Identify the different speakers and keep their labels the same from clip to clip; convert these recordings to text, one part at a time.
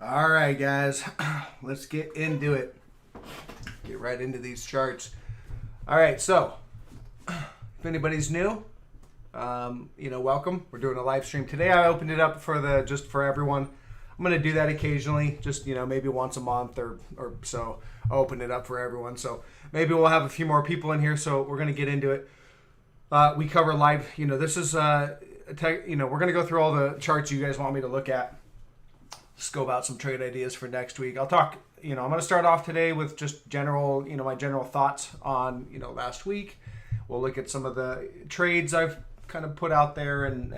Speaker 1: All right, guys, let's get into it. Get right into these charts. All right, so if anybody's new, welcome. We're doing a live stream today. I opened it up for just for everyone. I'm gonna do that occasionally, just maybe once a month or so. I'll open it up for everyone. So maybe we'll have a few more people in here. So we're gonna get into it. We cover live. This is we're gonna go through all the charts you guys want me to look at. Scope out some trade ideas for next week. I'll talk, I'm going to start off today with just general, my general thoughts on, last week. We'll look at some of the trades I've kind of put out there and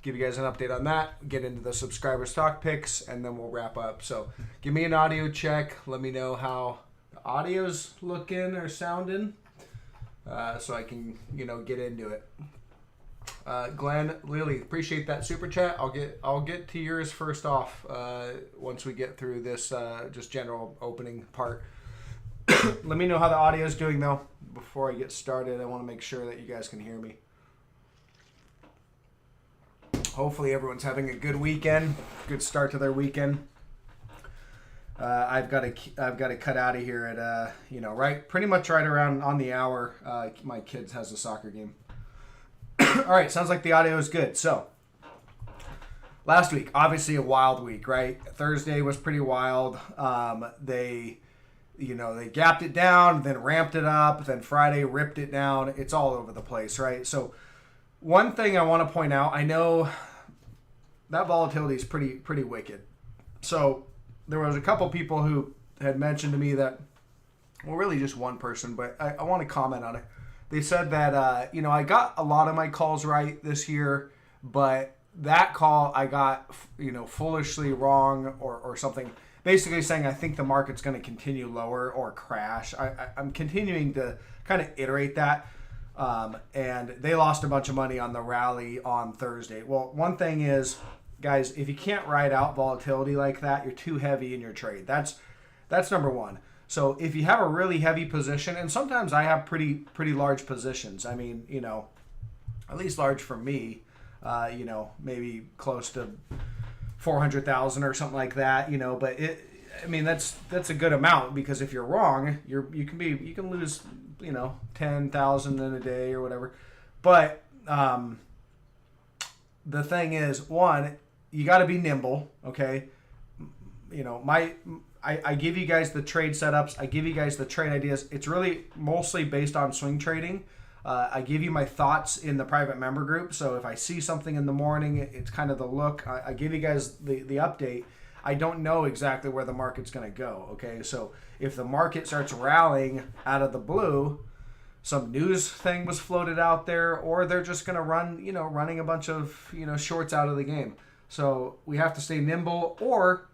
Speaker 1: give you guys an update on that. Get into the subscriber stock picks, and then we'll wrap up. So give me an audio check. Let me know how the audio's looking or sounding so I can, get into it. Glenn, Lily, appreciate that super chat. I'll get to yours first off once we get through this just general opening part. Let me know how the audio is doing though before I get started. I want to make sure that you guys can hear me. Hopefully everyone's having a good weekend, good start to their weekend. I've got to cut out of here at pretty much right around on the hour. My kids has a soccer game. All right, sounds like the audio is good. So, last week, obviously a wild week, right? Thursday was pretty wild. They gapped it down, then ramped it up, then Friday ripped it down. It's all over the place, right? So, one thing I want to point out, I know that volatility is pretty wicked. So, there was a couple people who had mentioned to me that, well, really just one person, but I want to comment on it. They said that, I got a lot of my calls right this year, but that call I got, foolishly wrong or something. Basically saying I think the market's going to continue lower or crash. I'm continuing to kind of iterate that. And they lost a bunch of money on the rally on Thursday. Well, one thing is, guys, if you can't ride out volatility like that, you're too heavy in your trade. That's number one. So if you have a really heavy position, and sometimes I have pretty large positions. I mean, at least large for me, maybe close to 400,000 or something like that, but that's a good amount, because if you're wrong, you can lose, 10,000 in a day or whatever. But the thing is, one, you got to be nimble, okay? I give you guys the trade setups. I give you guys the trade ideas. It's really mostly based on swing trading. I give you my thoughts in the private member group. So if I see something in the morning, it's kind of the look. I give you guys the update. I don't know exactly where the market's going to go. Okay, so if the market starts rallying out of the blue, some news thing was floated out there, or they're just going to running a bunch of shorts out of the game. So we have to stay nimble or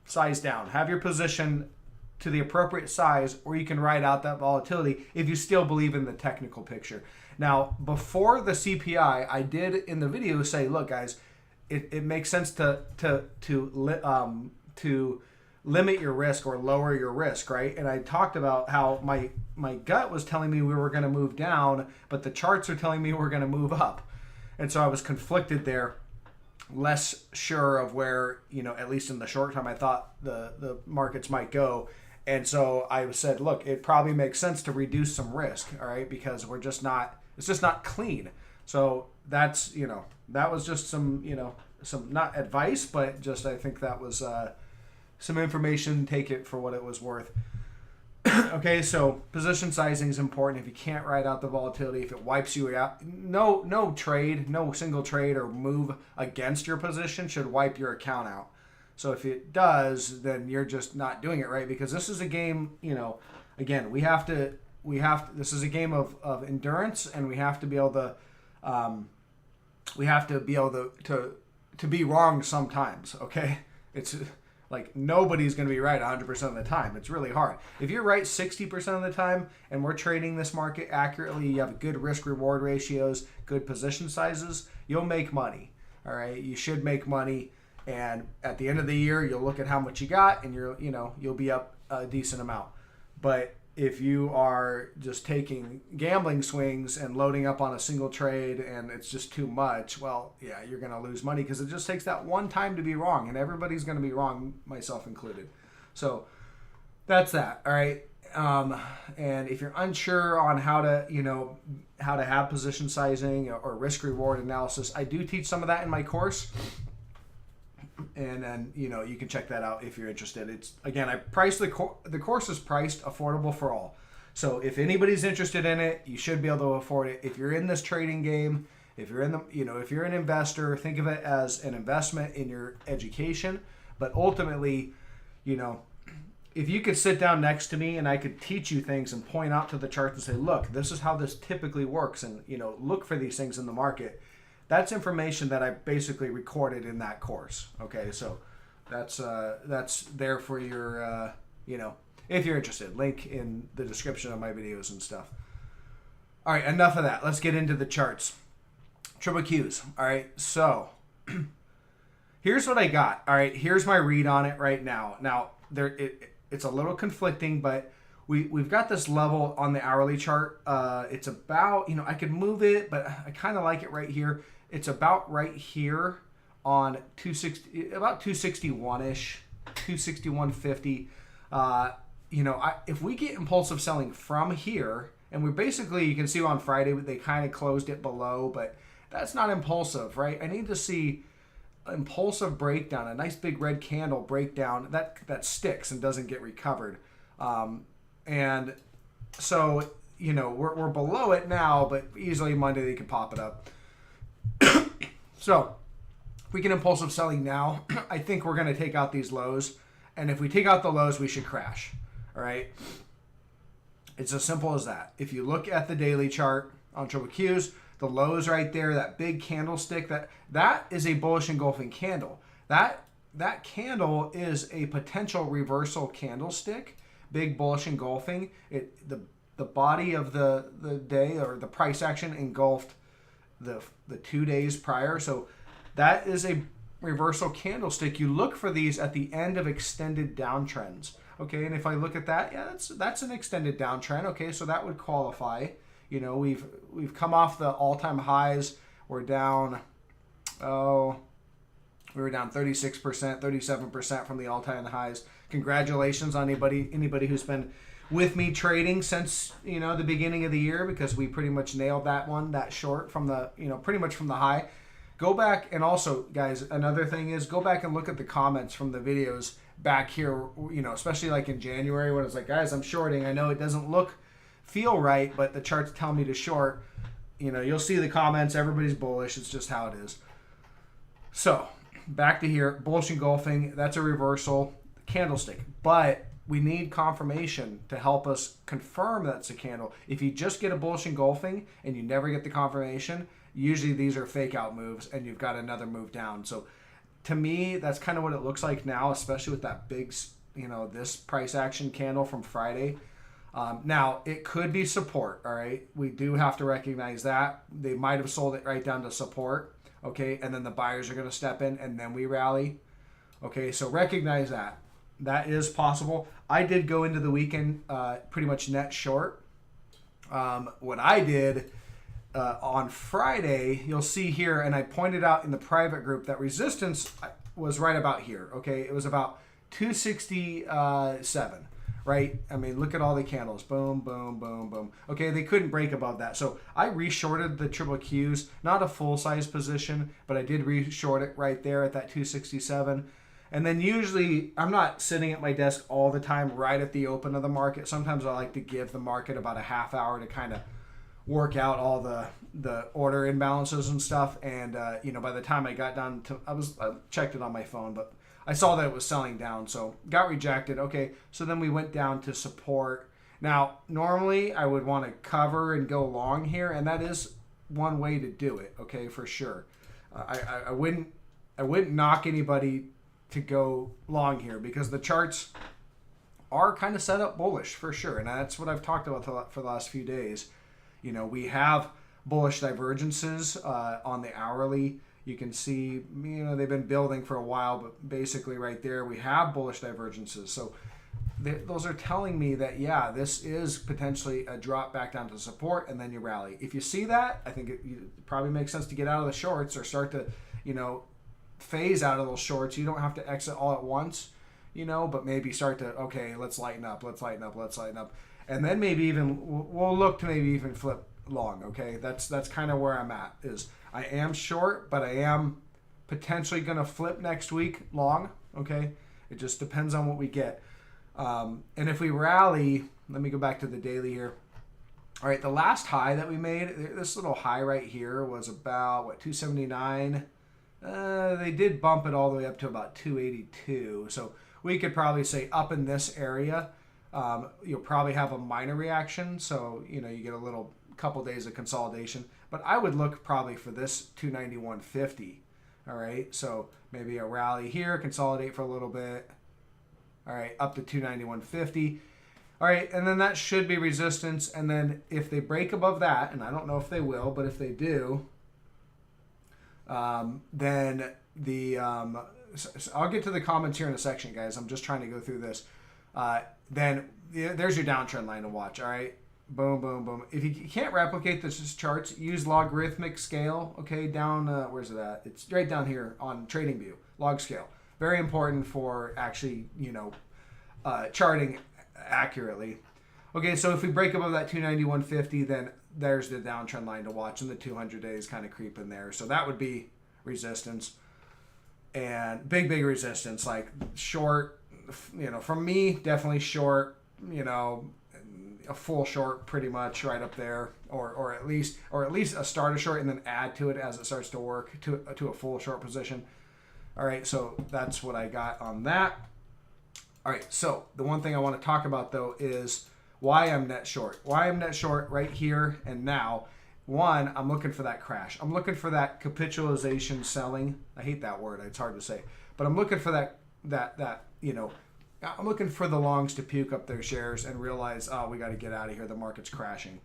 Speaker 1: size down. Have your position to the appropriate size, or you can ride out that volatility if you still believe in the technical picture. Now, before the CPI, I did in the video say, look, guys, it makes sense to limit your risk or lower your risk, right? And I talked about how my gut was telling me we were going to move down, but the charts are telling me we're going to move up. And so I was conflicted there. Less sure of where, at least in the short term, I thought the markets might go. And so I said, look, it probably makes sense to reduce some risk, all right, because it's just not clean. So that's, that was just some, some not advice, but just I think that was some information. Take it for what it was worth. Okay, so position sizing is important. If you can't ride out the volatility, if it wipes you out, no single trade or move against your position should wipe your account out. So if it does, then you're just not doing it right, because this is a game, again, this is a game of endurance, and we have to be able to be wrong sometimes, okay? It's like nobody's going to be right 100% of the time. It's really hard. If you're right 60% of the time and we're trading this market accurately, you have good risk-reward ratios, good position sizes, you'll make money. All right, you should make money, and at the end of the year, you'll look at how much you got, and you'll be up a decent amount. But if you are just taking gambling swings and loading up on a single trade and it's just too much, well, yeah, you're going to lose money because it just takes that one time to be wrong, and everybody's going to be wrong, myself included. So that's that. All right. And if you're unsure on how to have position sizing or risk reward analysis, I do teach some of that in my course. And then, you can check that out if you're interested. It's, again, I priced the course is priced affordable for all. So if anybody's interested in it, you should be able to afford it. If you're in this trading game, if you're if you're an investor, think of it as an investment in your education. But ultimately, if you could sit down next to me and I could teach you things and point out to the charts and say, look, this is how this typically works, and, look for these things in the market. That's information that I basically recorded in that course. Okay, so that's there for your, if you're interested. Link in the description of my videos and stuff. All right, enough of that. Let's get into the charts. Triple Qs. All right, so here's what I got. All right, here's my read on it right now. Now, it's a little conflicting, but we've got this level on the hourly chart. It's about, I could move it, but I kind of like it right here. It's about right here on 260, about 261-ish, 261.50. If we get impulsive selling from here, and we basically, you can see on Friday, they kind of closed it below, but that's not impulsive, right? I need to see impulsive breakdown, a nice big red candle breakdown that sticks and doesn't get recovered. And so, we're below it now, but easily Monday they can pop it up. So, if we get impulsive selling now, I think we're going to take out these lows. And if we take out the lows, we should crash. All right? It's as simple as that. If you look at the daily chart on Triple Qs, the lows right there, that big candlestick, that is a bullish engulfing candle. That candle is a potential reversal candlestick, big bullish engulfing. The body of the day, or the price action, engulfed the 2 days prior. So that is a reversal candlestick. You look for these at the end of extended downtrends. Okay, and if I look at that, yeah, that's an extended downtrend. Okay, so that would qualify. We've come off the all-time highs. We're down, we were down 36%, 37% from the all-time highs. Congratulations on anybody who's been with me trading since, the beginning of the year, because we pretty much nailed that short from the, pretty much from the high. Go back, and also, guys, another thing is go back and look at the comments from the videos back here, especially like in January when it's like, guys, I'm shorting. I know it doesn't feel right, but the charts tell me to short. You'll see the comments. Everybody's bullish. It's just how it is. So back to here, bullish engulfing. That's a reversal candlestick, but we need confirmation to help us confirm that's a candle. If you just get a bullish engulfing and you never get the confirmation, usually these are fake out moves and you've got another move down. So to me, that's kind of what it looks like now, especially with that big, this price action candle from Friday. Now, it could be support, all right? We do have to recognize that. They might have sold it right down to support, okay? And then the buyers are going to step in and then we rally. Okay, so recognize that. That is possible. I did go into the weekend pretty much net short. What I did on Friday, you'll see here, and I pointed out in the private group that resistance was right about here, okay? It was about 267, right? I mean, look at all the candles. Boom, boom, boom, boom. Okay, they couldn't break above that. So I reshorted the Triple Qs, not a full-size position, but I did reshort it right there at that 267. And then usually, I'm not sitting at my desk all the time right at the open of the market. Sometimes I like to give the market about a half hour to kind of work out all the order imbalances and stuff. And, by the time I got down to, I checked it on my phone, but I saw that it was selling down. So got rejected. Okay, so then we went down to support. Now, normally I would want to cover and go long here, and that is one way to do it, okay, for sure. I wouldn't knock anybody to go long here because the charts are kind of set up bullish for sure, and that's what I've talked about for the last few days. We have bullish divergences on the hourly. You can see, they've been building for a while, but basically right there we have bullish divergences. So those are telling me that, yeah, this is potentially a drop back down to support, and then you rally. If you see that, I think it probably makes sense to get out of the shorts or start to, phase out of those shorts. You don't have to exit all at once, but maybe start to, okay, let's lighten up. And then maybe even, we'll look to maybe even flip long, okay? That's kind of where I'm at, is I am short, but I am potentially going to flip next week long, okay? It just depends on what we get. And if we rally, let me go back to the daily here. All right, the last high that we made, this little high right here was about, 279? They did bump it all the way up to about 282. So we could probably say up in this area, you'll probably have a minor reaction. So, you get a little couple days of consolidation. But I would look probably for this 291.50. All right, so maybe a rally here, consolidate for a little bit. All right, up to 291.50. All right, and then that should be resistance. And then if they break above that, and I don't know if they will, but if they do, then I'll get to the comments here in a section, guys. I'm just trying to go through this. Then there's your downtrend line to watch. All right, boom, boom, boom. If you can't replicate this charts, use logarithmic scale. Okay, down where's it at? It's right down here on TradingView. Log scale, very important for actually charting accurately. Okay, so if we break above that 291.50, then there's the downtrend line to watch, and the 200 days kind of creep in there. So that would be resistance, and big resistance, like short. From me, definitely short. A full short, pretty much right up there, or at least a starter short, and then add to it as it starts to work to a full short position. All right, so that's what I got on that. All right, so the one thing I want to talk about, though, is why I'm net short. Why I'm net short right here and now. One, I'm looking for that crash. I'm looking for that capitalization selling. I hate that word. It's hard to say. But I'm looking for that I'm looking for the longs to puke up their shares and realize, oh, we got to get out of here. The market's crashing.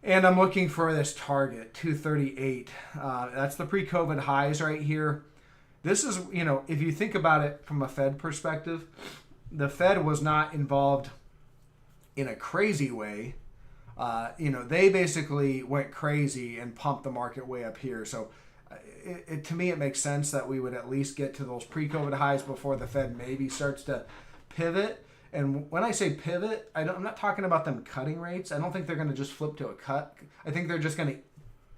Speaker 1: And I'm looking for this target, 238. That's the pre-COVID highs right here. This is, if you think about it from a Fed perspective, the Fed was not involved in a crazy way. They basically went crazy and pumped the market way up here. So to me, it makes sense that we would at least get to those pre-COVID highs before the Fed maybe starts to pivot. And when I say pivot, I'm not talking about them cutting rates. I don't think they're going to just flip to a cut. I think they're just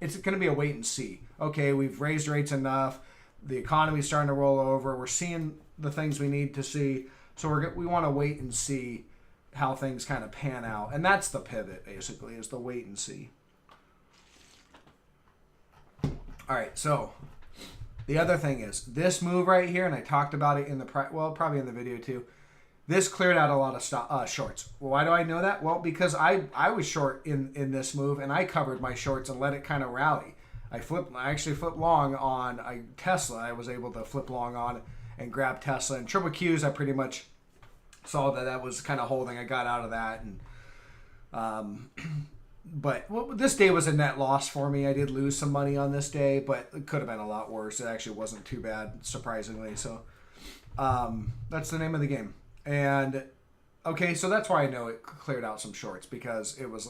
Speaker 1: it's going to be a wait and see. Okay, we've raised rates enough. The economy's starting to roll over. We're seeing the things we need to see. So we want to wait and see how things kind of pan out. And that's the pivot, basically, is the wait and see. All right, so the other thing is this move right here, and I talked about it in probably in the video too. This cleared out a lot of shorts. Well, why do I know that? Well, because I was short in this move, and I covered my shorts and let it kind of rally. I actually flipped long on Tesla. I was able to flip long on and grab Tesla. And triple Qs, I pretty much saw that was kind of holding. I got out of that. And but this day was a net loss for me. I did lose some money on this day, but it could have been a lot worse. It actually wasn't too bad, surprisingly. So that's the name of the game. And okay, so that's why I know it cleared out some shorts, because it was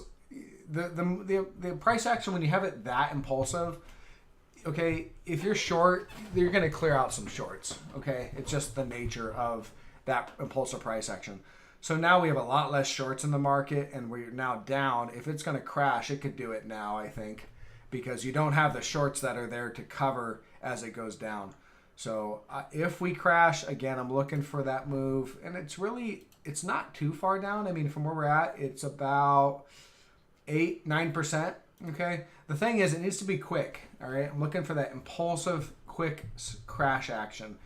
Speaker 1: the price action when you have it that impulsive. Okay, if you're short, you're going to clear out some shorts. Okay, it's just the nature of that impulsive price action. So now we have a lot less shorts in the market, and we're now down. If it's going to crash, it could do it now, I think, because you don't have the shorts that are there to cover as it goes down. So if we crash, again, I'm looking for that move, and it's not too far down. I mean, from where we're at, it's about 8-9%. Okay. The thing is, it needs to be quick. All right. I'm looking for that impulsive, quick crash action.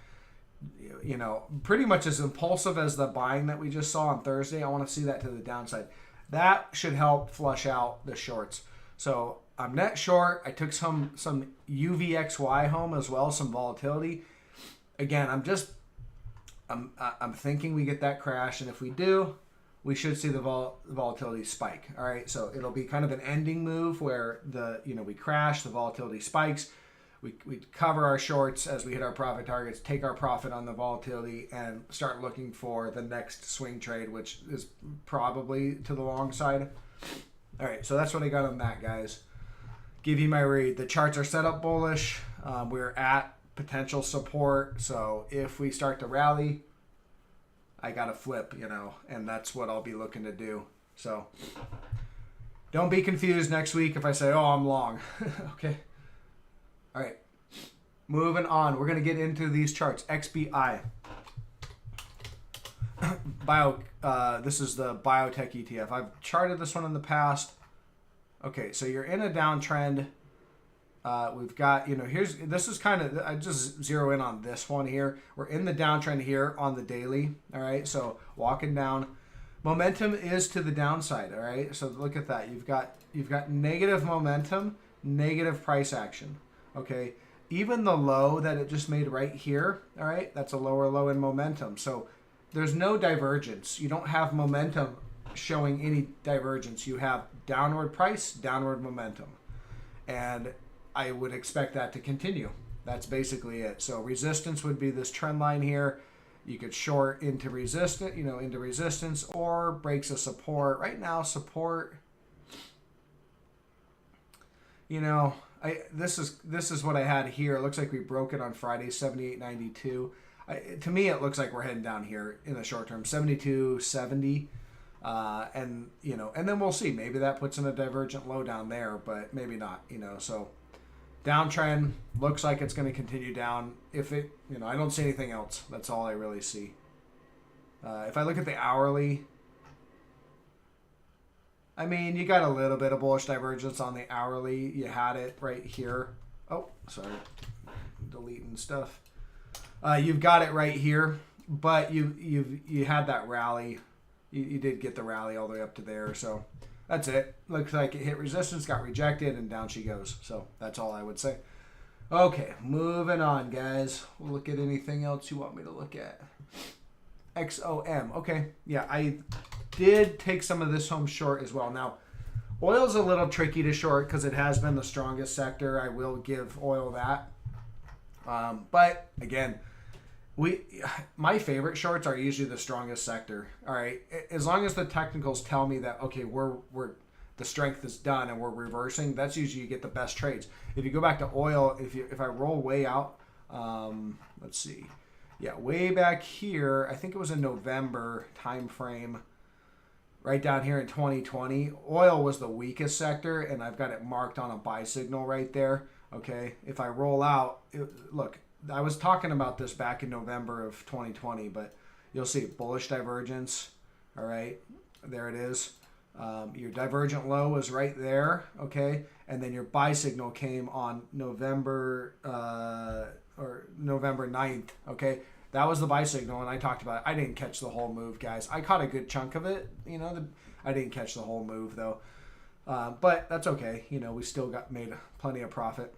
Speaker 1: Pretty much as impulsive as the buying that we just saw on Thursday. I want to see that to the downside. That should help flush out the shorts. So I'm net short. I took some UVXY home as well, some volatility. Again, I'm thinking we get that crash, and if we do, we should see the volatility spike. All right, so it'll be kind of an ending move where we crash, the volatility spikes. we cover our shorts as we hit our profit targets, take our profit on the volatility, and start looking for the next swing trade, which is probably to the long side. All right, so that's what I got on that, guys. Give you my read. The charts are set up bullish. We're at potential support, so if we start to rally, I got to flip, and that's what I'll be looking to do. So don't be confused next week if I say, oh, I'm long. Okay. All right. Moving on. We're going to get into these charts. XBI. This is the biotech ETF. I've charted this one in the past. Okay, so you're in a downtrend. We've got, this is kind of, I just zero in on this one here. We're in the downtrend here on the daily. All right, so walking down. Momentum is to the downside. All right, so look at that. You've got negative momentum, negative price action. Okay, even the low that it just made right here. All right, that's a lower low in momentum. So there's no divergence. You don't have momentum showing any divergence. You have downward price, downward momentum, and I would expect that to continue. That's basically it. So resistance would be this trend line here. You could short into resistance, or breaks a support. Right now, support. This is what I had here. It looks like we broke it on Friday, 78.92. To me, it looks like we're heading down here in the short term, 72.70. And then we'll see. Maybe that puts in a divergent low down there, but maybe not. So downtrend looks like it's going to continue down. If it, I don't see anything else. That's all I really see. If I look at the hourly, I mean, you got a little bit of bullish divergence on the hourly. You had it right here. Oh, sorry, deleting stuff. You've got it right here, but you had that rally. You did get the rally all the way up to there, so that's it. Looks like it hit resistance, got rejected, and down she goes. So that's all I would say. Okay, moving on, guys. We'll look at anything else you want me to look at. XOM. Okay, yeah, I did take some of this home short as well. Now, oil's a little tricky to short because it has been the strongest sector. I will give oil that. But again, my favorite shorts are usually the strongest sector. All right, as long as the technicals tell me that okay, we're the strength is done and we're reversing, that's usually you get the best trades. If you go back to oil, if I roll way out, let's see, yeah, way back here, I think it was in November time frame, right down here in 2020, oil was the weakest sector, and I've got it marked on a buy signal right there. Okay, if I roll out, look. I was talking about this back in November of 2020, but you'll see bullish divergence. All right, there it is. Your divergent low is right there, okay? And then your buy signal came on November 9th, okay? That was the buy signal, and I talked about it. I didn't catch the whole move, guys. I caught a good chunk of it, I didn't catch the whole move, though. But that's okay. We still made plenty of profit.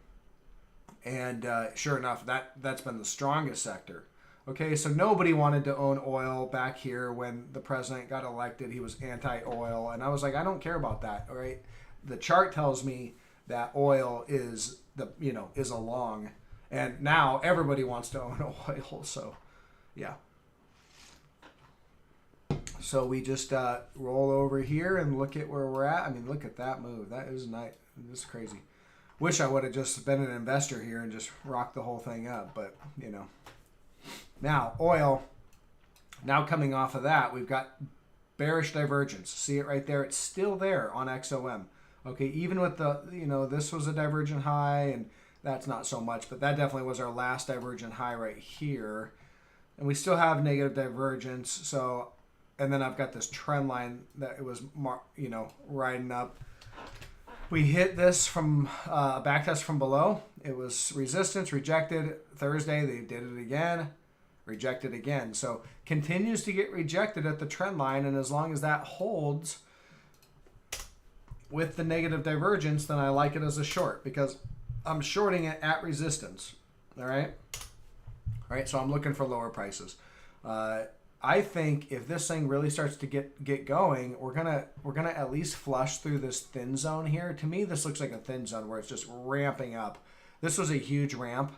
Speaker 1: And sure enough, that's been the strongest sector. Okay, so nobody wanted to own oil back here when the president got elected. He was anti-oil, and I was like, I don't care about that. All right, the chart tells me that oil is is a long, and now everybody wants to own oil. So, yeah. So we just roll over here and look at where we're at. I mean, look at that move. That is nice. This is crazy. Wish I would have just been an investor here and just rocked the whole thing up, but Now, oil, now coming off of that, we've got bearish divergence. See it right there? It's still there on XOM. Okay, even with the, this was a divergent high, and that's not so much, but that definitely was our last divergent high right here. And we still have negative divergence, so, and then I've got this trend line that it was, riding up. We hit this from a back test from below. It was resistance, rejected. Thursday, they did it again, rejected again. So continues to get rejected at the trend line, and as long as that holds with the negative divergence, then I like it as a short because I'm shorting it at resistance. All right? All right, so I'm looking for lower prices. I think if this thing really starts to get going, we're gonna at least flush through this thin zone here. To me, this looks like a thin zone where it's just ramping up. This was a huge ramp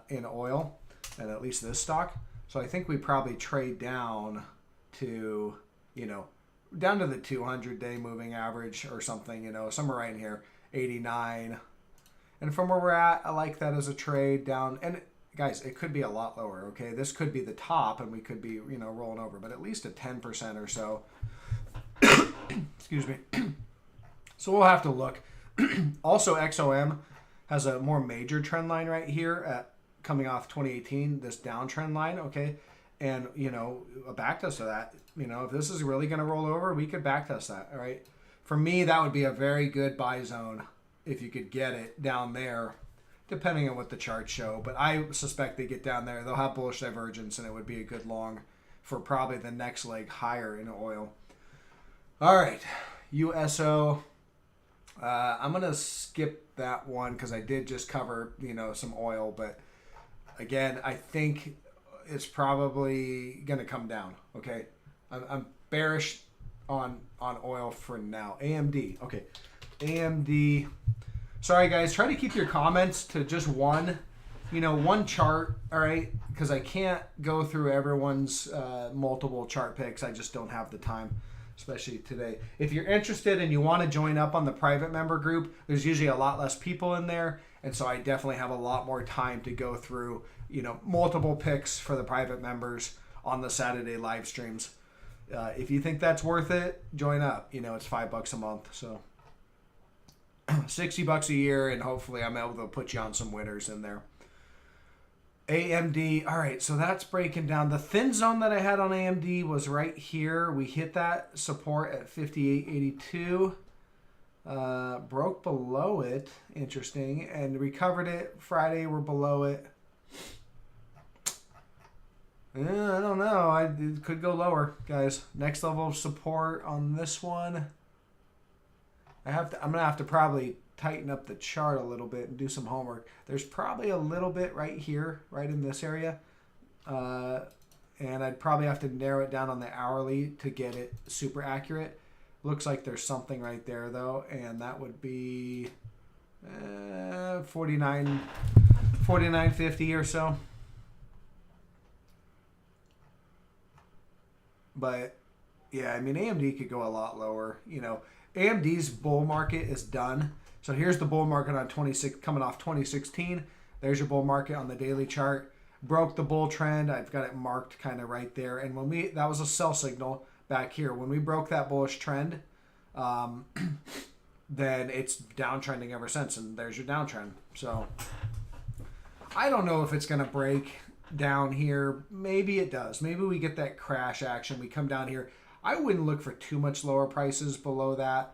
Speaker 1: in oil, and at least this stock. So I think we probably trade down to, down to the 200-day moving average or something, somewhere right in here, 89. And from where we're at, I like that as a trade down. And guys, it could be a lot lower, okay? This could be the top, and we could be, rolling over, but at least a 10% or so. Excuse me. So we'll have to look. Also, XOM has a more major trend line right here at coming off 2018, this downtrend line, okay? And, a backtest of that, if this is really going to roll over, we could backtest that, all right? For me, that would be a very good buy zone if you could get it down there, depending on what the charts show. But I suspect they get down there, they'll have bullish divergence, and it would be a good long for probably the next leg higher in oil. All right, USO. I'm going to skip that one because I did just cover, some oil. But again, I think it's probably going to come down, okay? I'm bearish on oil for now. AMD, okay. AMD. Sorry, guys. Try to keep your comments to just one chart, all right? Because I can't go through everyone's multiple chart picks. I just don't have the time, especially today. If you're interested and you want to join up on the private member group, there's usually a lot less people in there. And so I definitely have a lot more time to go through, multiple picks for the private members on the Saturday live streams. If you think that's worth it, join up. It's $5 a month. So $60 a year, and hopefully I'm able to put you on some winners in there. AMD, all right, so that's breaking down. The thin zone that I had on AMD was right here. We hit that support at 58.82. Broke below it, interesting, and recovered it. Friday, we're below it. I don't know. It could go lower, guys. Next level of support on this one. I'm gonna have to probably tighten up the chart a little bit and do some homework. There's probably a little bit right here, right in this area, and I'd probably have to narrow it down on the hourly to get it super accurate. Looks like there's something right there though, and that would be 49.50 or so. But yeah, I mean, AMD could go a lot lower. AMD's bull market is done. So here's the bull market on 26 coming off 2016. There's your bull market on the daily chart. Broke the bull trend. I've got it marked kind of right there. And that was a sell signal back here. When we broke that bullish trend, then it's downtrending ever since. And there's your downtrend. So I don't know if it's going to break down here. Maybe it does. Maybe we get that crash action. We come down here. I wouldn't look for too much lower prices below that,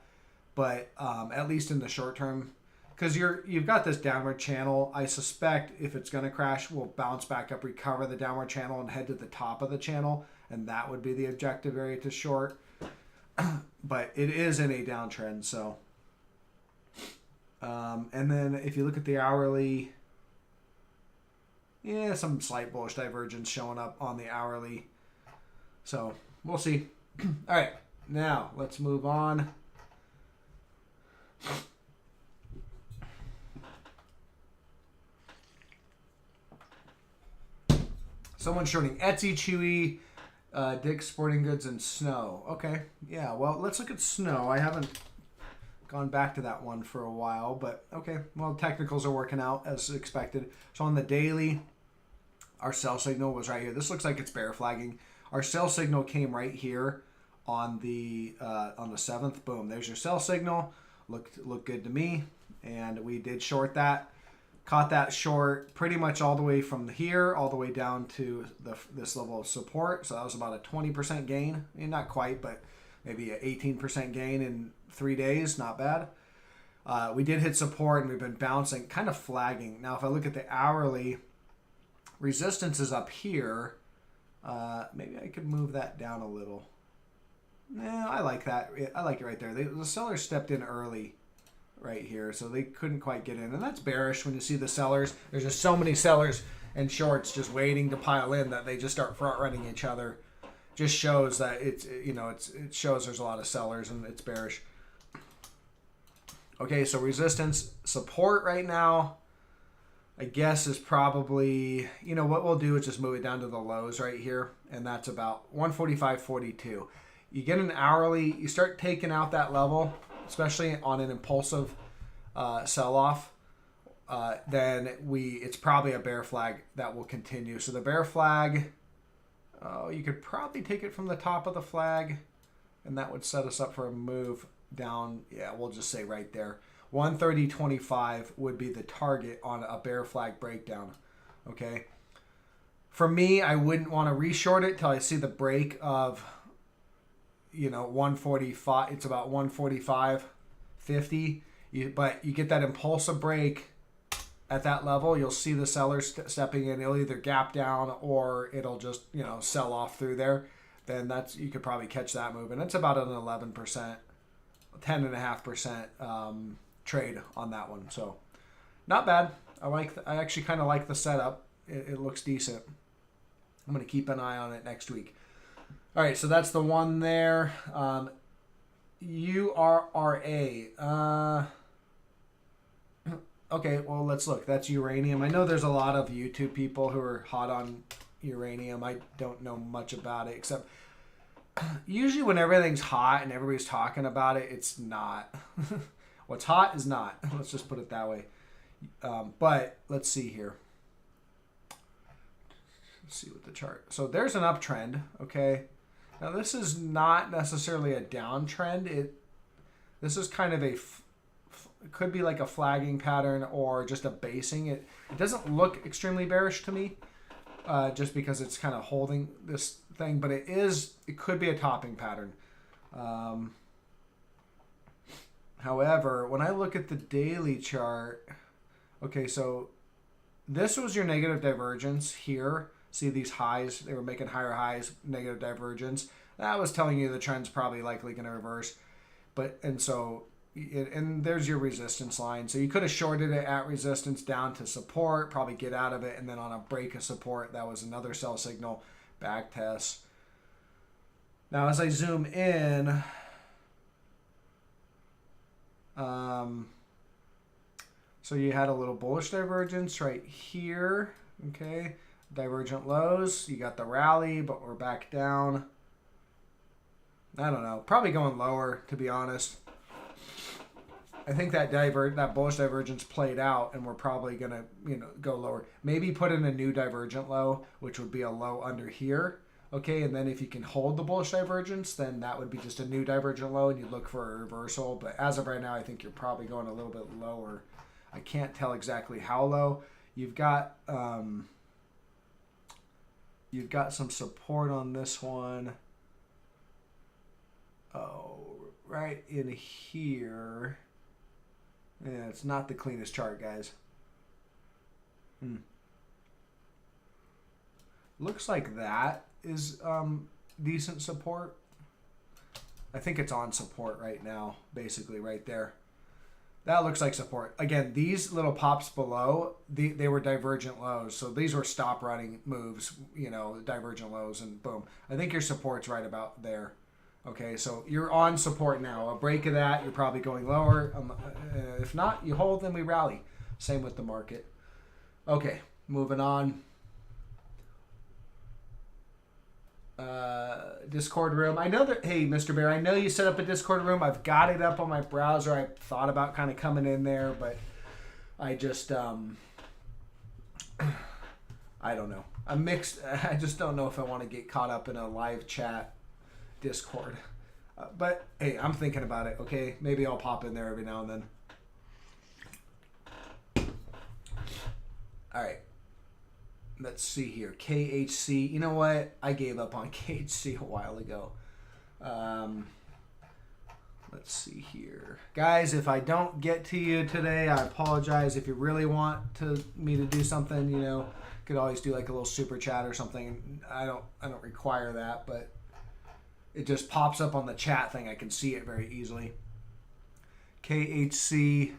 Speaker 1: but at least in the short term, because you've got this downward channel. I suspect if it's going to crash, we'll bounce back up, recover the downward channel, and head to the top of the channel, and that would be the objective area to short. But it is in a downtrend, so. And then if you look at the hourly, yeah, some slight bullish divergence showing up on the hourly. So we'll see. All right, now let's move on. Someone's shorting Etsy, Chewy, Dick's Sporting Goods, and Snow. Okay, yeah, well, let's look at Snow. I haven't gone back to that one for a while, but okay. Well, technicals are working out as expected. So on the daily, our sell signal was right here. This looks like it's bear flagging. Our sell signal came right here on the 7th. Boom, there's your sell signal. Looked good to me, and we did short that. Caught that short pretty much all the way from here all the way down to this level of support. So that was about a 20% gain. I mean, not quite, but maybe an 18% gain in 3 days. Not bad. We did hit support, and we've been bouncing, kind of flagging. Now, if I look at the hourly, resistance is up here. Maybe I could move that down a little. No, I like that. I like it right there. The sellers stepped in early right here, so they couldn't quite get in. And that's bearish when you see the sellers. There's just so many sellers and shorts just waiting to pile in that they just start front-running each other. Just shows that it shows there's a lot of sellers and it's bearish. Okay, so resistance, support right now. I guess is probably, you know, what we'll do is just move it down to the lows right here, and that's about 145.42. You get an hourly, you start taking out that level, especially on an impulsive sell-off, then it's probably a bear flag that will continue. So the bear flag, you could probably take it from the top of the flag, and that would set us up for a move down. Yeah, we'll just say right there. 130.25 would be the target on a bear flag breakdown. Okay. For me, I wouldn't want to reshort it till I see the break of, you know, 145. It's about 145.50. But you get that impulsive break at that level, you'll see the sellers stepping in. It'll either gap down or it'll just, you know, sell off through there. Then you could probably catch that move, and it's about an 11%, 10.5% trade on that one. So not bad. I actually kind of like the setup. It looks decent. I'm going to keep an eye on it next week. All right, so that's the one there. URRA. Okay, well, let's look. That's uranium. I know there's a lot of YouTube people who are hot on uranium. I don't know much about it, except usually when everything's hot and everybody's talking about it, it's not. What's hot is not. Let's just put it that way. But let's see here. Let's see what the chart. So there's an uptrend, okay? Now this is not necessarily a downtrend. This is kind of it could be like a flagging pattern or just a basing. It doesn't look extremely bearish to me, just because it's kind of holding this thing, but it could be a topping pattern. However, when I look at the daily chart, okay, so this was your negative divergence here. See these highs? They were making higher highs, negative divergence. That was telling you the trend's probably likely going to reverse. And there's your resistance line. So you could have shorted it at resistance down to support, probably get out of it, and then on a break of support, that was another sell signal, back test. Now as I zoom in, so you had a little bullish divergence right here, okay? Divergent lows, you got the rally, but we're back down. I don't know, probably going lower, to be honest. I think that bullish divergence played out, and we're probably gonna, go lower. Maybe put in a new divergent low, which would be a low under here. Okay, and then if you can hold the bullish divergence, then that would be just a new divergent low, and you'd look for a reversal. But as of right now, I think you're probably going a little bit lower. I can't tell exactly how low. You've got some support on this one. Oh, right in here. Yeah, it's not the cleanest chart, guys. Looks like that is decent support. I think it's on support right now, basically right there. That looks like support. Again, these little pops below, they were divergent lows. So these were stop running moves, divergent lows, and boom. I think your support's right about there. Okay, so you're on support now. A break of that, you're probably going lower. If not, you hold, then we rally. Same with the market. Okay, moving on. Discord room. I know that, hey, Mr. Bear, I know you set up a Discord room. I've got it up on my browser. I thought about kind of coming in there, but I just, I don't know. I'm mixed. I just don't know if I want to get caught up in a live chat Discord. But, hey, I'm thinking about it, okay? Maybe I'll pop in there every now and then. All right. Let's see here. KHC. You know what? I gave up on KHC a while ago. Let's see here. Guys, if I don't get to you today, I apologize. If you really want me to do something, could always do like a little super chat or something. I don't require that, but it just pops up on the chat thing. I can see it very easily. KHC.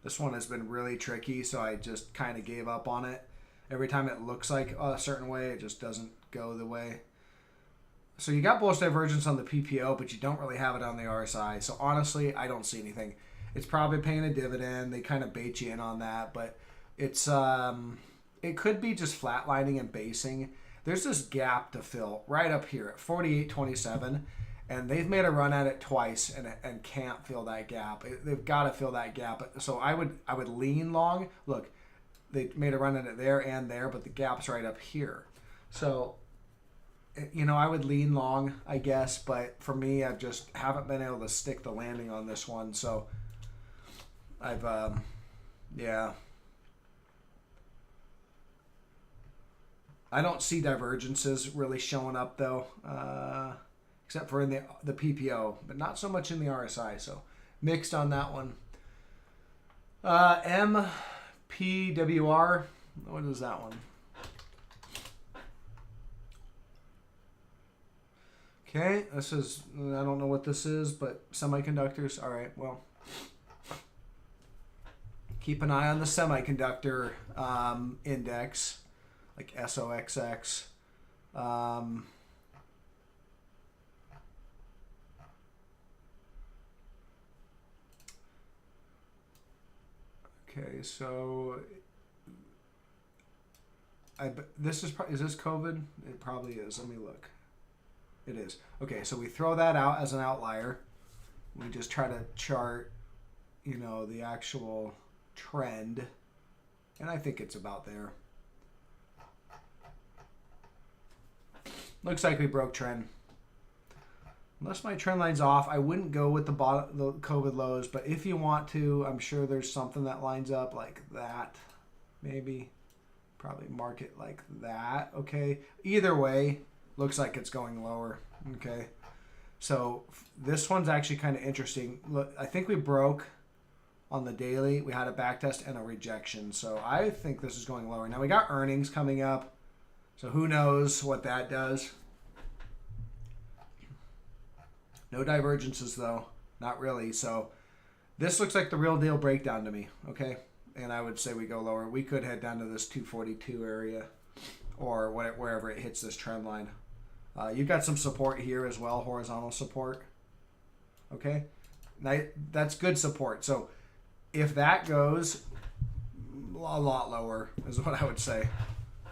Speaker 1: This one has been really tricky, so I just kind of gave up on it. Every time it looks like a certain way, it just doesn't go the way. So you got bullish divergence on the PPO, but you don't really have it on the RSI. So honestly, I don't see anything. It's probably paying a dividend. They kind of bait you in on that, but it's it could be just flatlining and basing. There's this gap to fill right up here at 48.27, and they've made a run at it twice and can't fill that gap. They've got to fill that gap. So I would lean long. Look, they made a run at it there and there, but the gap's right up here. So, you know, I would lean long, I guess, but for me, I just haven't been able to stick the landing on this one. So I've, yeah. I don't see divergences really showing up though, except for in the PPO, but not so much in the RSI. So mixed on that one. MPWR, what is that one? Okay, this is, I don't know what this is, but semiconductors. All right, well, keep an eye on the semiconductor index, like SOXX. Okay, so this is this COVID? It probably is. Let me look. It is. Okay, so we throw that out as an outlier. We just try to chart, you know, the actual trend, and I think it's about there. Looks like we broke trend. Unless my trend line's off, I wouldn't go with the COVID lows, but if you want to, I'm sure there's something that lines up like that. Maybe. Probably mark it like that. Okay. Either way, looks like it's going lower. Okay. So this one's actually kind of interesting. Look, I think we broke on the daily. We had a backtest and a rejection. So I think this is going lower. Now we got earnings coming up. So who knows what that does. No divergences though. Not really. So this looks like the real deal breakdown to me. Okay. And I would say we go lower. We could head down to this 242 area or wherever it hits this trend line. You've got some support here as well, horizontal support. Okay. Now, that's good support. So if that goes a lot lower is what I would say.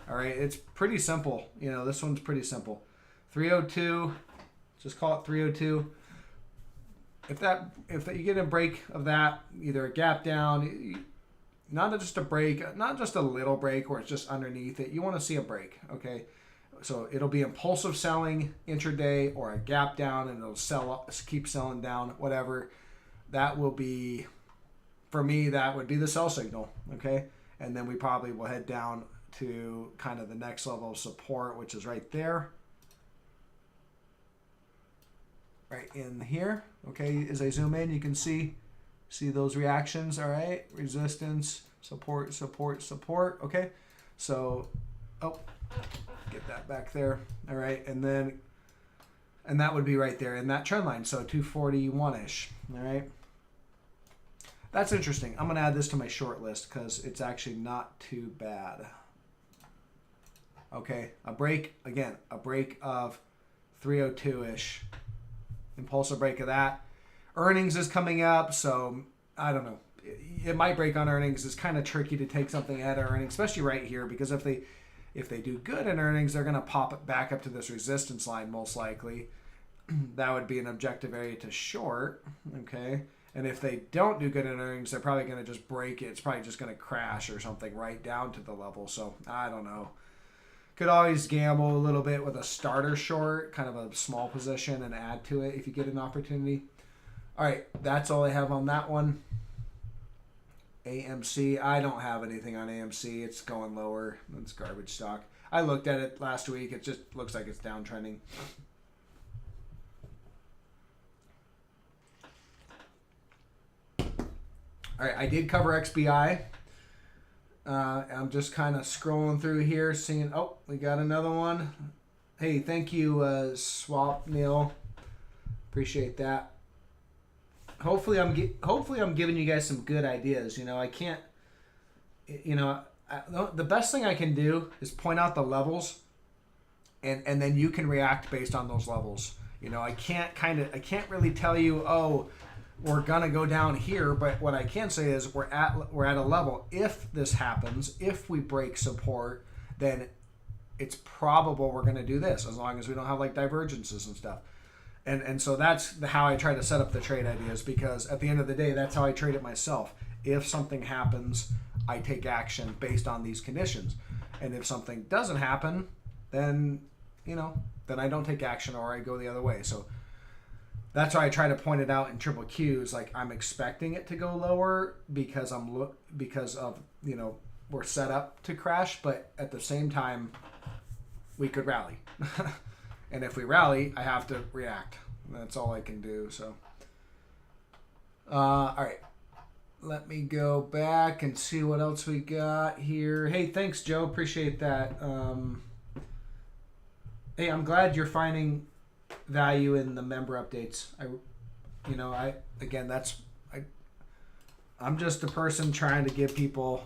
Speaker 1: All right. It's pretty simple. You know, this one's pretty simple. 302. Just call it 302. If you get a break of that, either a gap down, not just a break, not just a little break where it's just underneath it. You want to see a break, okay? So it'll be impulsive selling intraday or a gap down, and it'll sell up, keep selling down, whatever. That will be, for me, that would be the sell signal, okay? And then we probably will head down to kind of the next level of support, which is right there. Right in here, okay? As I zoom in, you can see those reactions, all right? Resistance, support, support, support, okay? So, oh, get that back there, all right? And that would be right there in that trend line, so 241-ish, all right? That's interesting. I'm gonna add this to my short list because it's actually not too bad. Okay, a break, again, a break of 302-ish. Impulsive break of that. Earnings is coming up, so I don't know. It might break on earnings. It's kind of tricky to take something at earnings, especially right here, because if they do good in earnings, they're going to pop it back up to this resistance line most likely. That would be an objective area to short, okay? And if they don't do good in earnings, they're probably going to just break it. It's probably just going to crash or something right down to the level. So I don't know. Could always gamble a little bit with a starter short, kind of a small position, and add to it if you get an opportunity. All right, that's all I have on that one. AMC, I don't have anything on AMC. It's going lower. It's garbage stock. I looked at it last week. It just looks like it's downtrending. All right, I did cover XBI. I'm just kind of scrolling through here, seeing, oh, we got another one. Hey, thank you, Swap Neil. Appreciate that. Hopefully I'm giving you guys some good ideas. You know, I can't, you know, the best thing I can do is point out the levels, and then you can react based on those levels. You know, I can't really tell you, oh, we're gonna go down here, but what I can say is we're at a level. If this happens, if we break support, then it's probable we're gonna do this, as long as we don't have like divergences and stuff. And so that's how I try to set up the trade ideas, because at the end of the day, that's how I trade it myself. If something happens, I take action based on these conditions. And if something doesn't happen, then, you know, then I don't take action, or I go the other way. So that's why I try to point it out in triple Qs. Like, I'm expecting it to go lower because of, you know, we're set up to crash, but at the same time, we could rally. And if we rally, I have to react. That's all I can do. So, all right. Let me go back and see what else we got here. Hey, thanks, Joe. Appreciate that. Hey, I'm glad you're finding value in the member updates. I'm just a person trying to give people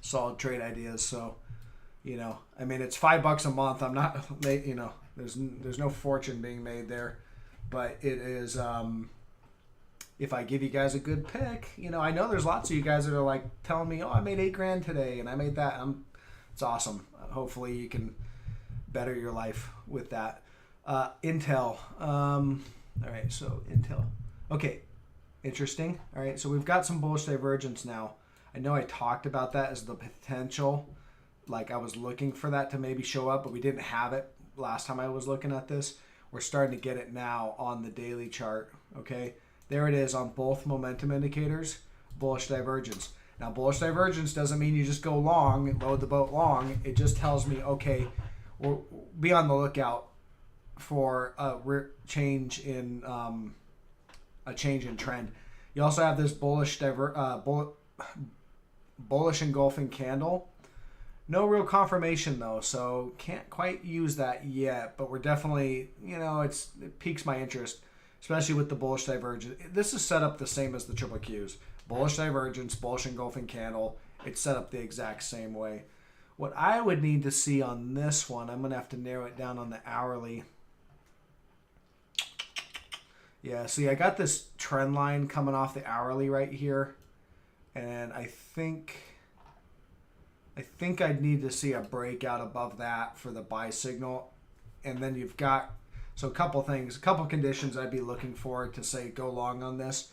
Speaker 1: solid trade ideas. So, you know, I mean, it's $5 a month. I'm not, you know, there's no fortune being made there, but it is. If I give you guys a good pick, you know, I know there's lots of you guys that are like telling me, oh, I made $8,000 today and I made that. It's awesome. Hopefully you can better your life with that. Intel. All right. So Intel. Okay. Interesting. All right. So we've got some bullish divergence now. I know I talked about that as the potential. Like, I was looking for that to maybe show up, but we didn't have it last time I was looking at this. We're starting to get it now on the daily chart. Okay. There it is on both momentum indicators, bullish divergence. Now, bullish divergence doesn't mean you just go long and load the boat long. It just tells me, okay, we'll be on the lookout for a change in trend. You also have this bullish engulfing candle. No real confirmation though, so can't quite use that yet. But we're definitely, you know, it piques my interest, especially with the bullish divergence. This is set up the same as the triple Qs. Bullish divergence, bullish engulfing candle. It's set up the exact same way. What I would need to see on this one, I'm going to have to narrow it down on the hourly. Yeah, see, I got this trend line coming off the hourly right here. And I think I'd need to see a breakout above that for the buy signal. And then you've got, so a couple conditions I'd be looking for to say go long on this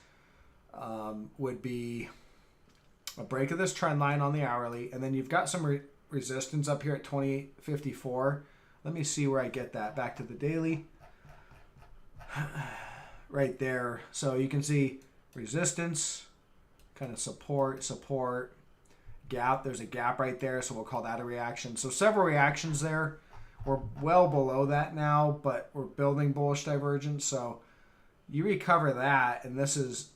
Speaker 1: would be a break of this trend line on the hourly, and then you've got some resistance up here at 28.54. Let me see where I get that. Back to the daily. Right there. So you can see resistance, kind of support, gap. There's a gap right there, so we'll call that a reaction. So several reactions there. We're well below that now, but we're building bullish divergence. So you recover that, and this is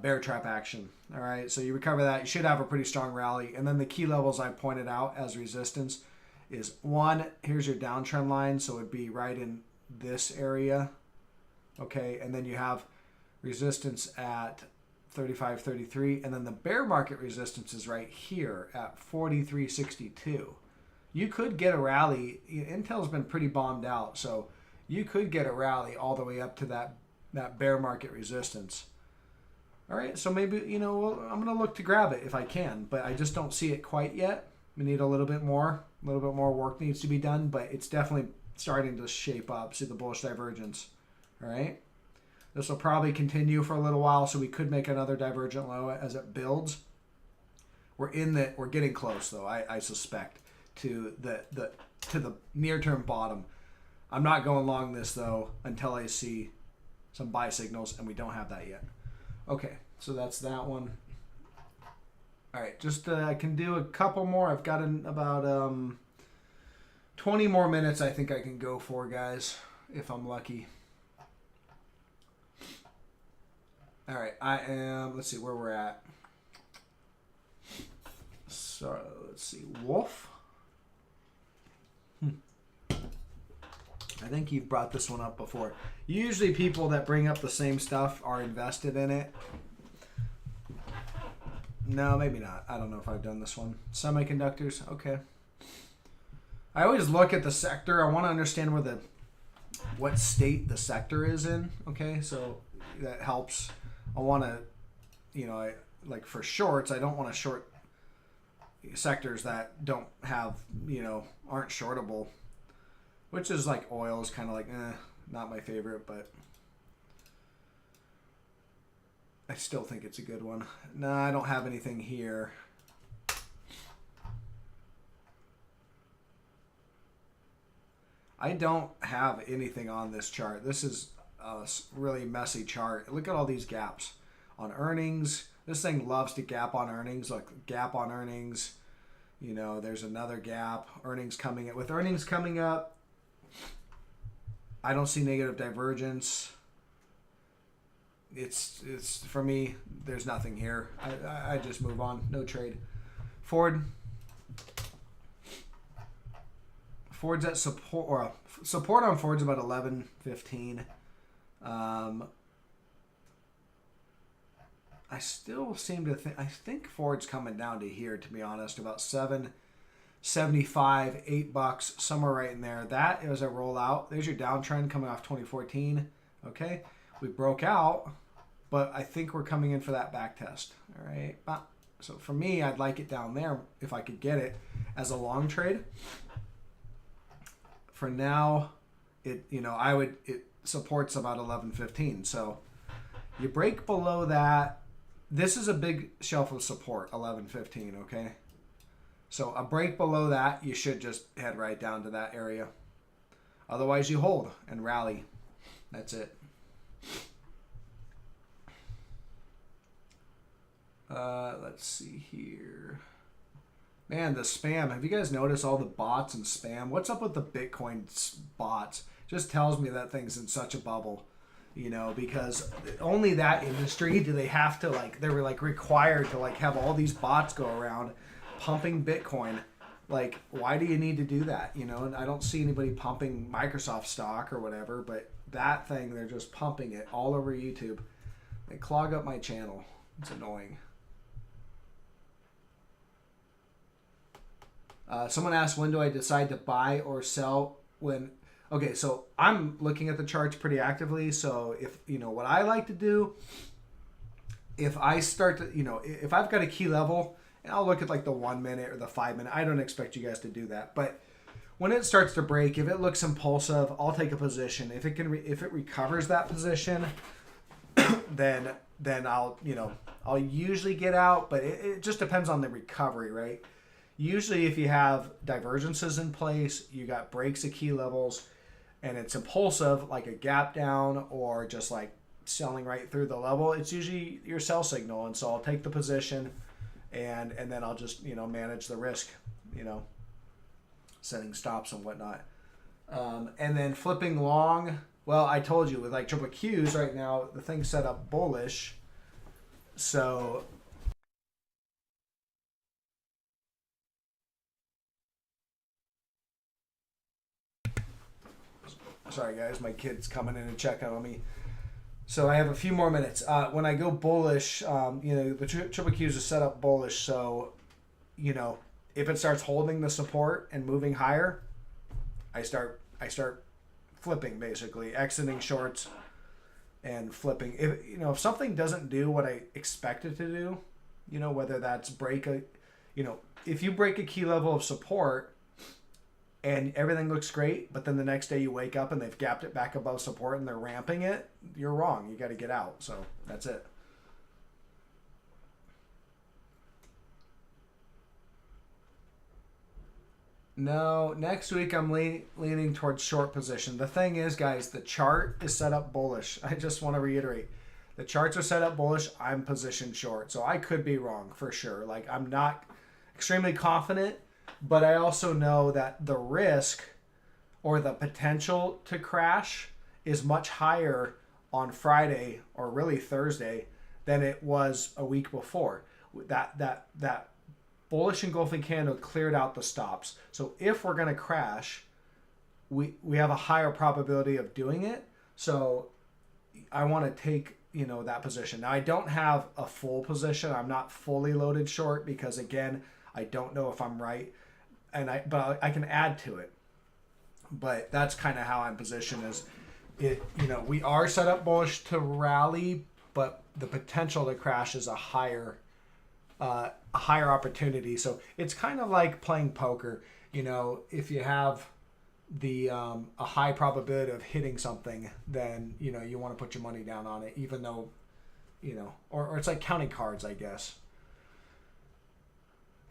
Speaker 1: bear trap action. All right, so you recover that. You should have a pretty strong rally. And then the key levels I pointed out as resistance is 1, here's your downtrend line, so it'd be right in this area. Okay, and then you have resistance at 35.33, and then the bear market resistance is right here at 43.62. You could get a rally. Intel's been pretty bombed out, so you could get a rally all the way up to that bear market resistance. All right, so maybe, you know, I'm going to look to grab it if I can, but I just don't see it quite yet. We need a little bit more work needs to be done, but it's definitely starting to shape up. See the bullish divergence. All right, this will probably continue for a little while, so we could make another divergent low as it builds. We're getting close though. I suspect to the near-term bottom. I'm not going long this though until I see some buy signals, and we don't have that yet. Okay, so that's that one. All right, just I can do a couple more. I've got about 20 more minutes I think I can go for, guys, if I'm lucky. All right, I am, let's see where we're at. So, let's see, Wolf. I think you've brought this one up before. Usually people that bring up the same stuff are invested in it. No, maybe not. I don't know if I've done this one. Semiconductors. Okay. I always look at the sector. I want to understand what state the sector is in. Okay, so that helps. I want to, like for shorts, I don't want to short sectors that don't have, aren't shortable. Which is like oil is kind of like, not my favorite, but I still think it's a good one. No, I don't have anything here. I don't have anything on this chart. This is a really messy chart. Look at all these gaps on earnings. This thing loves to gap on earnings, like gap on earnings. There's another gap. Earnings coming up. With earnings coming up, I don't see negative divergence. It's for me, there's nothing here. I just move on. No trade. Ford's at support, or support on Ford's about 11.15. I still seem to think, I think Ford's coming down to here, to be honest, about 7.75, $8, somewhere right in there. That is a rollout. There's your downtrend coming off 2014. Okay, we broke out, but I think we're coming in for that back test. All right, so for me, I'd like it down there if I could get it as a long trade. For now, it supports about 11.15. So you break below that. This is a big shelf of support, 11.15. Okay. So a break below that, you should just head right down to that area. Otherwise, you hold and rally. That's it. Let's see here. Man, the spam. Have you guys noticed all the bots and spam? What's up with the Bitcoin bots? Just tells me that thing's in such a bubble. Because only that industry do they have to, like, they were like required to like have all these bots go around pumping Bitcoin. Like, why do you need to do that? And I don't see anybody pumping Microsoft stock or whatever, but that thing, they're just pumping it all over YouTube. They clog up my channel. It's annoying. Someone asked, when do I decide to buy or sell when... Okay, so I'm looking at the charts pretty actively. So if, what I like to do, if I start to, if I've got a key level, and I'll look at like the 1 minute or the 5 minute, I don't expect you guys to do that. But when it starts to break, if it looks impulsive, I'll take a position. If it recovers that position, then I'll, I'll usually get out, but it just depends on the recovery, right? Usually if you have divergences in place, you got breaks at key levels, and it's impulsive, like a gap down or just like selling right through the level, it's usually your sell signal. And so I'll take the position and then I'll just, manage the risk, setting stops and whatnot. And then flipping long, well, I told you with like triple Qs right now, the thing's set up bullish. So sorry guys, my kid's coming in and checking on me. So I have a few more minutes. When I go bullish, the triple Qs are set up bullish. So, if it starts holding the support and moving higher, I start flipping, basically exiting shorts and flipping. If something doesn't do what I expect it to do, whether that's if you break a key level of support and everything looks great, but then the next day you wake up and they've gapped it back above support and they're ramping it, you're wrong. You got to get out. So that's it. No, next week I'm leaning towards short position. The thing is, guys, the chart is set up bullish. I just want to reiterate. The charts are set up bullish. I'm positioned short. So I could be wrong for sure. Like, I'm not extremely confident, but I also know that the risk or the potential to crash is much higher on Friday or really Thursday than it was a week before. That bullish engulfing candle cleared out the stops. So if we're going to crash, we have a higher probability of doing it. So I want to take you know, that position. Now I don't have a full position. I'm not fully loaded short because again, I don't know if I'm right, but I can add to it. But that's kind of how I'm positioned. Is it, you know, we are set up bullish to rally, but the potential to crash is a higher opportunity. So it's kind of like playing poker. You know, if you have the a high probability of hitting something, then you know you want to put your money down on it, even though, you know, or it's like counting cards, I guess.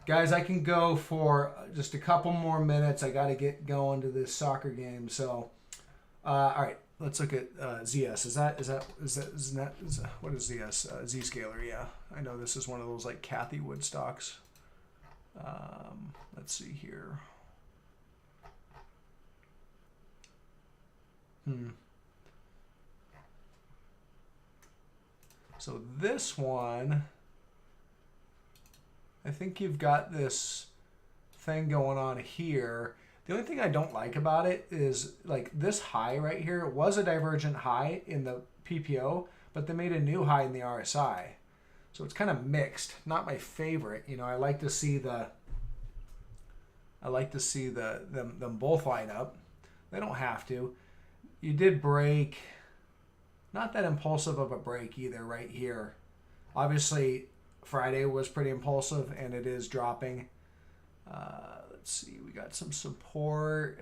Speaker 1: Guys, I can go for just a couple more minutes. I got to get going to this soccer game. So, all right, let's look at ZS. Is that what is ZS? Zscaler. Yeah, I know this is one of those like Kathy Wood stocks. Let's see here. So this one, I think you've got this thing going on here. The only thing I don't like about it is like this high right here was a divergent high in the PPO, but they made a new high in the RSI. So it's kind of mixed. Not my favorite. You know, I like to see them both line up. They don't have to. You did break. Not that impulsive of a break either right here. Obviously, Friday was pretty impulsive, and it is dropping. Let's see. We got some support.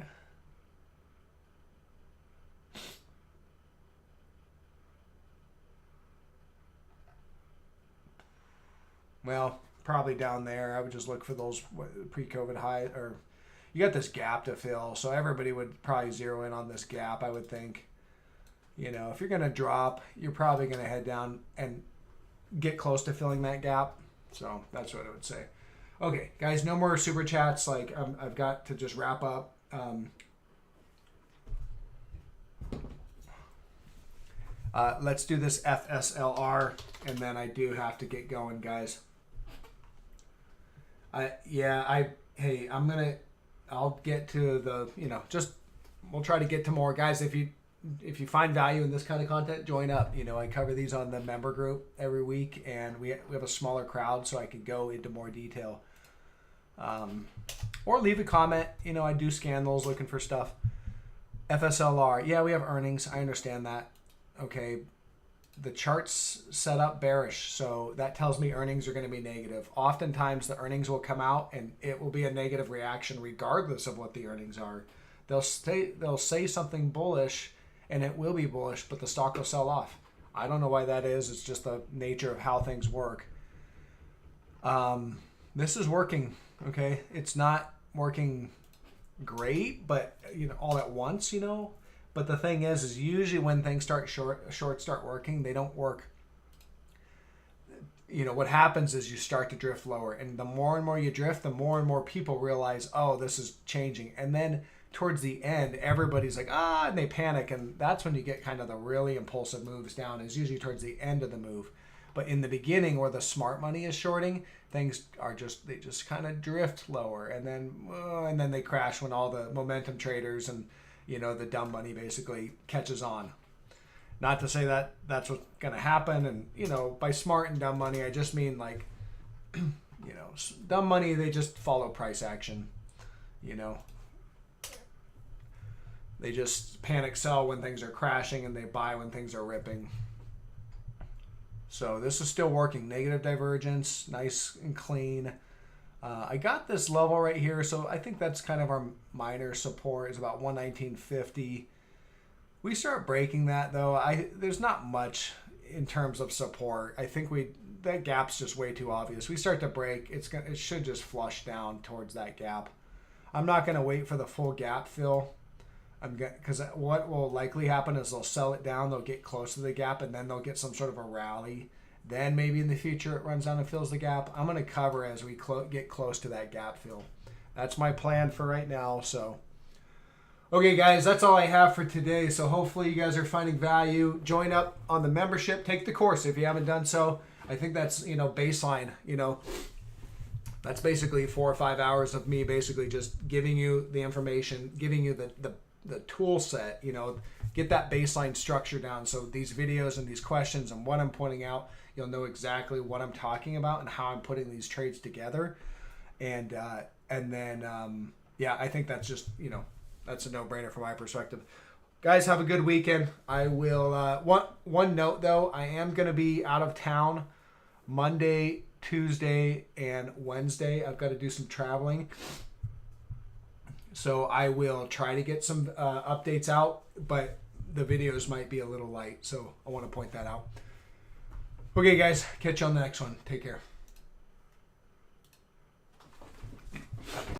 Speaker 1: Well, probably down there. I would just look for those pre-COVID highs, or you got this gap to fill, so everybody would probably zero in on this gap, I would think. You know, if you're going to drop, you're probably going to head down and get close to filling that gap. So that's what I would say. Okay, guys, no more super chats. Like, I've got to just wrap up. Let's do this FSLR, and then I do have to get going, guys. I'll get to the, you know, we'll try to get to more. Guys, if you find value in this kind of content, join up. You know, I cover these on the member group every week, and we have a smaller crowd, so I can go into more detail. Or leave a comment. You know, I do scan those looking for stuff. FSLR. Yeah, we have earnings. I understand that. Okay. The chart's set up bearish, so that tells me earnings are going to be negative. Oftentimes, the earnings will come out, and it will be a negative reaction regardless of what the earnings are. They'll say something bullish, and it will be bullish, but the stock will sell off. I don't know why that is. It's just the nature of how things work. This is working, okay? It's not working great, but, you know, all at once, you know? But the thing is usually when things start short start working, they don't work. You know, what happens is you start to drift lower, and the more and more you drift, the more and more people realize, oh, this is changing. And then towards the end, everybody's like, and they panic, and that's when you get kind of the really impulsive moves down, is usually towards the end of the move. But in the beginning, where the smart money is shorting, things are they just kind of drift lower, and then they crash when all the momentum traders and, you know, the dumb money basically catches on. Not to say that that's what's going to happen. And, you know, by smart and dumb money, I just mean like, you know, dumb money, they just follow price action. You know, they just panic sell when things are crashing, and they buy when things are ripping. So this is still working. Negative divergence, nice and clean. I got this level right here, so I think that's kind of our minor support. Is about 119.50. We start breaking that, though. There's not much in terms of support. I think that gap's just way too obvious. We start to break, it should just flush down towards that gap. I'm not going to wait for the full gap fill. Because what will likely happen is they'll sell it down, they'll get close to the gap, and then they'll get some sort of a rally. Then maybe in the future it runs down and fills the gap. I'm going to cover as we get close to that gap fill. That's my plan for right now. So, okay, guys, that's all I have for today. So hopefully you guys are finding value. Join up on the membership. Take the course if you haven't done so. I think that's, you know, baseline. You know, that's basically 4 or 5 hours of me basically just giving you the information, giving you the the tool set, you know, get that baseline structure down. So these videos and these questions and what I'm pointing out, you'll know exactly what I'm talking about and how I'm putting these trades together. And then yeah, I think that's just, you know, that's a no-brainer from my perspective. Guys, have a good weekend. I will, one note though, I am going to be out of town Monday, Tuesday, and Wednesday. I've got to do some traveling. So I will try to get some updates out, but the videos might be a little light. So I want to point that out. Okay, guys, catch you on the next one. Take care.